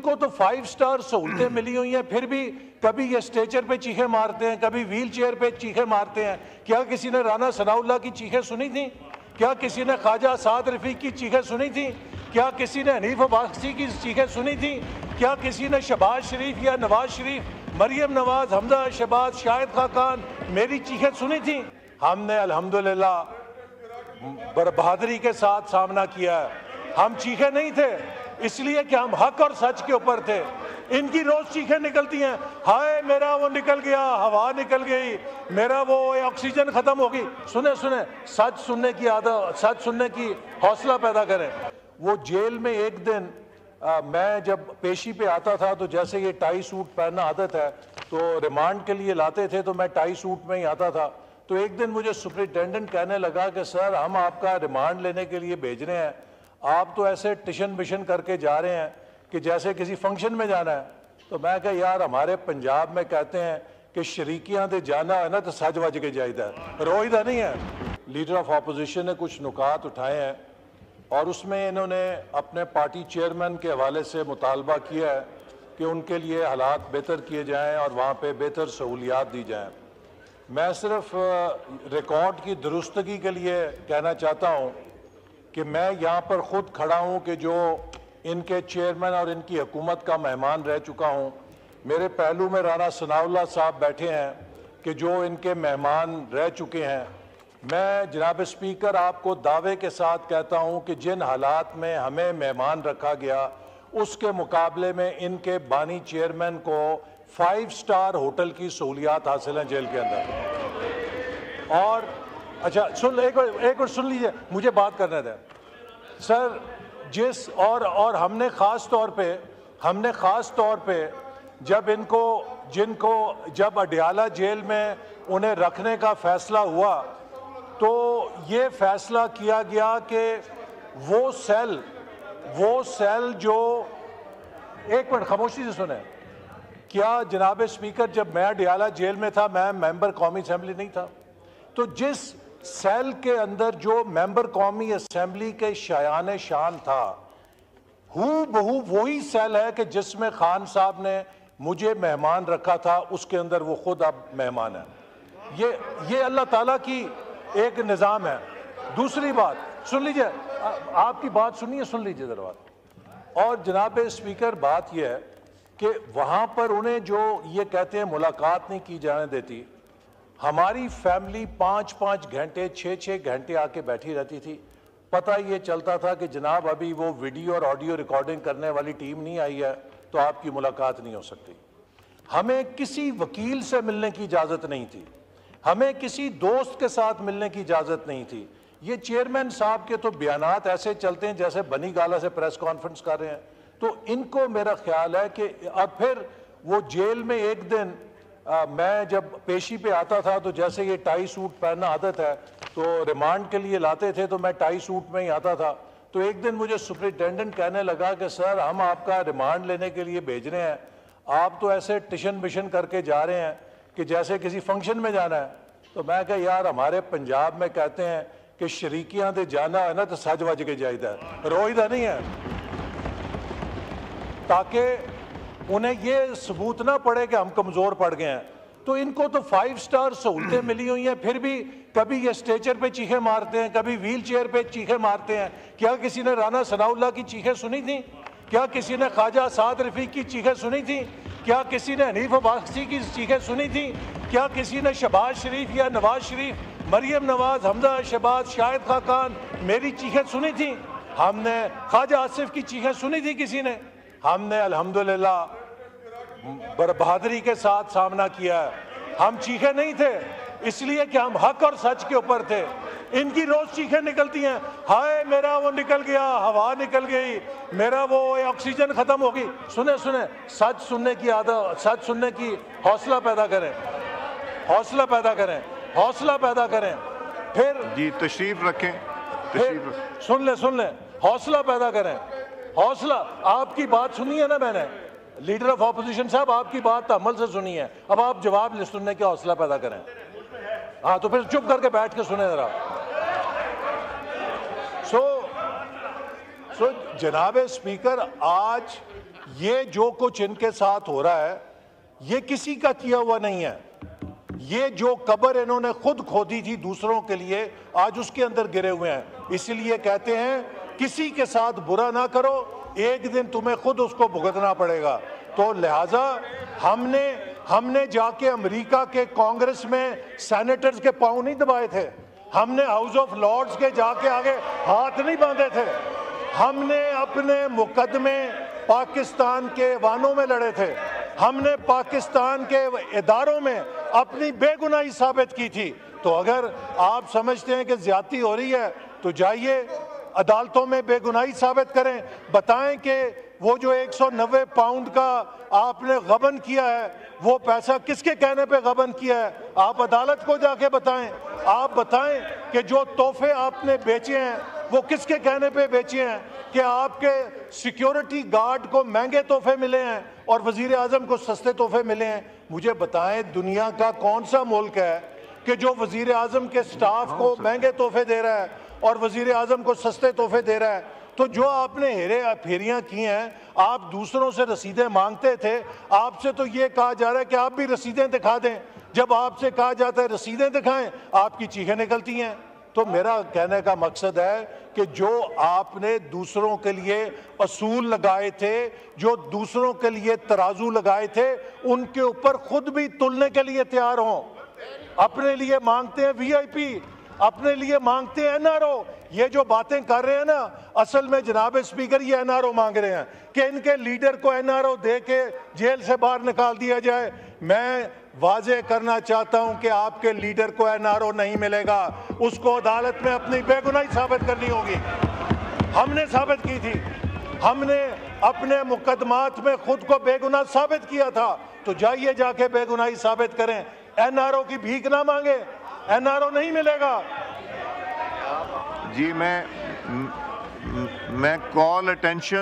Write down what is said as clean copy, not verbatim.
इनको तो 5 स्टार सहूलतें मिली हुई हैं, फिर भी कभी ये स्ट्रेचर पे चीखें मारते हैं, कभी व्हील चेयर पे चीखें मारते हैं। क्या किसी ने राना सनाउल्लाह की चीखें सुनी थी? क्या किसी ने ख्वाजा साद रफीक की चीखें सुनी थी? क्या किसी ने हनीफ अब्बासी की चीखें सुनी थी? क्या किसी ने शहबाज शरीफ या नवाज शरीफ, मरियम नवाज, हमजा शहबाज, शाहिद खाकान मेरी चीखें सुनी थी? हमने अल्हम्दुलिल्लाह बहादुरी के साथ सामना किया है। हम चीखे नहीं थे इसलिए कि हम हक और सच के ऊपर थे। इनकी रोज चीखें निकलती हैं, हाय मेरा वो निकल गया, हवा निकल गई, मेरा वो ऑक्सीजन खत्म हो गई। सुने सुने, सच सुनने की आदत, सच सुनने की हौसला पैदा करें। वो जेल में एक दिन मैं जब पेशी पे आता था तो जैसे ये टाई सूट पहनना आदत है, तो रिमांड के लिए लाते थे तो मैं टाई सूट में ही आता था। तो एक दिन मुझे सुपरिटेंडेंट कहने लगा कि सर हम आपका रिमांड लेने के लिए भेज रहे हैं, आप तो ऐसे टिशन बिशन करके जा रहे हैं कि जैसे किसी फंक्शन में जाना है। तो मैं कहा यार हमारे पंजाब में कहते हैं कि शरीकियां दे जाना है ना तो सज वज के जाइदा है, रोईदा नहीं है। लीडर ऑफ अपोजिशन ने कुछ नुकात उठाए हैं और उसमें इन्होंने अपने पार्टी चेयरमैन के हवाले से मुतालबा किया है कि उनके लिए हालात बेहतर किए जाएँ और वहाँ पर बेहतर सहूलियात दी जाएँ। मैं सिर्फ रिकॉर्ड की दुरुस्तगी के लिए कहना चाहता हूँ कि मैं यहाँ पर ख़ुद खड़ा हूँ कि जो इनके चेयरमैन और इनकी हुकूमत का मेहमान रह चुका हूँ। मेरे पहलू में राना सनाउल्लाह साहब बैठे हैं कि जो इनके मेहमान रह चुके हैं। मैं जनाब स्पीकर आपको दावे के साथ कहता हूँ कि जिन हालात में हमें मेहमान रखा गया उसके मुकाबले में इनके बानी चेयरमैन को 5 स्टार होटल की सहूलियात हासिल हैं जेल के अंदर। और अच्छा सुन, एक और सुन लीजिए, मुझे बात करने दें सर। जिस और हमने ख़ास तौर पे जब जब अडियाला जेल में उन्हें रखने का फ़ैसला हुआ तो ये फ़ैसला किया गया कि वो सेल जो, एक मिनट खामोशी से सुने, क्या जनाब स्पीकर जब मैं अडियाला जेल में था मैं मेंबर कौमी असेंबली नहीं था? तो जिस सेल के अंदर जो मेंबर कौमी असेंबली के शायान शान था, हूँ बहू वही सेल है कि जिसमें खान साहब ने मुझे मेहमान रखा था, उसके अंदर वो खुद अब मेहमान है। ये अल्लाह ताला की एक निज़ाम है। दूसरी बात सुन लीजिए, आपकी बात सुनिए, सुन लीजिए जरा बात। और जनाब स्पीकर बात यह है कि वहाँ पर उन्हें जो ये कहते हैं मुलाकात नहीं की जाने देती, हमारी फैमिली 5-5 घंटे 6-6 घंटे आके बैठी रहती थी। पता ये चलता था कि जनाब अभी वो वीडियो और ऑडियो रिकॉर्डिंग करने वाली टीम नहीं आई है तो आपकी मुलाकात नहीं हो सकती। हमें किसी वकील से मिलने की इजाज़त नहीं थी, हमें किसी दोस्त के साथ मिलने की इजाज़त नहीं थी। ये चेयरमैन साहब के तो बयानात ऐसे चलते हैं जैसे बनी गाला से प्रेस कॉन्फ्रेंस कर रहे हैं। तो इनको मेरा ख्याल है कि अब फिर वो जेल में एक दिन मैं जब पेशी पे आता था तो जैसे ये टाई सूट पहनना आदत है, तो रिमांड के लिए लाते थे तो मैं टाई सूट में ही आता था। तो एक दिन मुझे सुपरिटेंडेंट कहने लगा कि सर हम आपका रिमांड लेने के लिए भेज रहे हैं, आप तो ऐसे टिशन बिशन करके जा रहे हैं कि जैसे किसी फंक्शन में जाना है। तो मैं कहा यार हमारे पंजाब में कहते हैं कि शरीकियां दे जाना है ना तो सज वज के जाइदा है, रोईदा नहीं है, ताकि उन्हें ये सबूत ना पड़े कि हम कमज़ोर पड़ गए हैं। तो इनको तो 5 स्टार सहूलतें मिली हुई हैं, फिर भी कभी ये स्ट्रेचर पे चीखें मारते हैं, कभी व्हील चेयर पे चीखें मारते हैं। क्या किसी ने राना सनाउल्लाह की चीखें सुनी थी? क्या किसी ने ख्वाजा साद रफीक की चीखें सुनी थी? क्या किसी ने हनीफ अब्बासी की चीखें सुनी थी? क्या किसी ने शहबाज शरीफ या नवाज शरीफ, मरियम नवाज, हमजा शहबाज, शाहिद खाकान मेरी चीखें सुनी थी? हमने ख्वाजा आसिफ की चीखें सुनी थी किसी ने? हमने अल्हम्दुलिल्लाह बहादुरी के साथ सामना किया है। हम चीखे नहीं थे इसलिए कि हम हक और सच के ऊपर थे। इनकी रोज चीखें निकलती हैं, हाय मेरा वो निकल गया, हवा निकल गई, मेरा वो ऑक्सीजन खत्म हो गई। सुने सुने, सच सुनने की आदत, सच सुनने की हौसला पैदा करें, हौसला पैदा करें, हौसला पैदा करें। फिर जी तशरीफ रखें, सुन ले, हौसला पैदा करें, हौसला। आपकी बात सुनी है ना मैंने, लीडर ऑफ ऑपोजिशन साहब आपकी बात अमल से सुनी है, अब आप जवाब सुनने का हौसला पैदा करें। हाँ तो फिर चुप करके बैठ के सुने जरा। सो जनाब स्पीकर, आज ये जो कुछ इनके साथ हो रहा है ये किसी का किया हुआ नहीं है। ये जो कब्र इन्होंने खुद खोदी थी दूसरों के लिए, आज उसके अंदर गिरे हुए हैं। इसलिए कहते हैं किसी के साथ बुरा ना करो, एक दिन तुम्हें खुद उसको भुगतना पड़ेगा। तो लिहाजा हमने जाके अमेरिका के कांग्रेस में सेनेटर्स के पांव नहीं दबाए थे, हमने हाउस ऑफ लॉर्ड्स के जाके आगे हाथ नहीं बांधे थे, हमने अपने मुकदमे पाकिस्तान के वानों में लड़े थे, हमने पाकिस्तान के इदारों में अपनी बेगुनाही साबित की थी। तो अगर आप समझते हैं कि ज्यादती हो रही है तो जाइए अदालतों में बेगुनाही साबित करें, बताएं कि वो जो 190 पाउंड का आपने गबन किया है वो पैसा किसके कहने पे गबन किया है, आप अदालत को जाके बताएं। आप बताएं कि जो तोहफे आपने बेचे हैं वो किसके कहने पे बेचे हैं, कि आपके सिक्योरिटी गार्ड को महंगे तोहफे मिले हैं और वजीर आजम को सस्ते तोहफे मिले हैं। मुझे बताएं दुनिया का कौन सा मुल्क है कि जो वजीर आजम के स्टाफ को महंगे तोहफे दे रहा है और वजीर आजम को सस्ते तोहफे दे रहा है। तो जो आपने हेरे फेरियां की हैं, आप दूसरों से रसीदें मांगते थे, आपसे तो ये कहा जा रहा है कि आप भी रसीदें दिखा दें। जब आपसे कहा जाता है रसीदें दिखाएं, आपकी चीखें निकलती हैं। तो मेरा कहने का मकसद है कि जो आपने दूसरों के लिए असूल लगाए थे, जो दूसरों के लिए तराजू लगाए थे, उनके ऊपर खुद भी तुलने के लिए तैयार हों। अपने लिए मांगते हैं वीआईपी, अपने लिए मांगते हैं एनआरओ। ये जो बातें कर रहे हैं ना, असल में जनाब स्पीकर ये एनआरओ मांग रहे हैं कि इनके लीडर को एनआरओ दे के जेल से बाहर निकाल दिया जाए। मैं वाजे करना चाहता हूं कि आपके लीडर को एनआरओ नहीं मिलेगा, उसको अदालत में अपनी बेगुनाही साबित करनी होगी। हमने साबित की थी, हमने अपने मुकदमात में खुद को बेगुनाह साबित किया था। तो जाइए जाके बेगुनाही साबित करें, एनआरओ की भीख ना मांगे, एनआरओ नहीं मिलेगा। जी मैं कॉल अटेंशन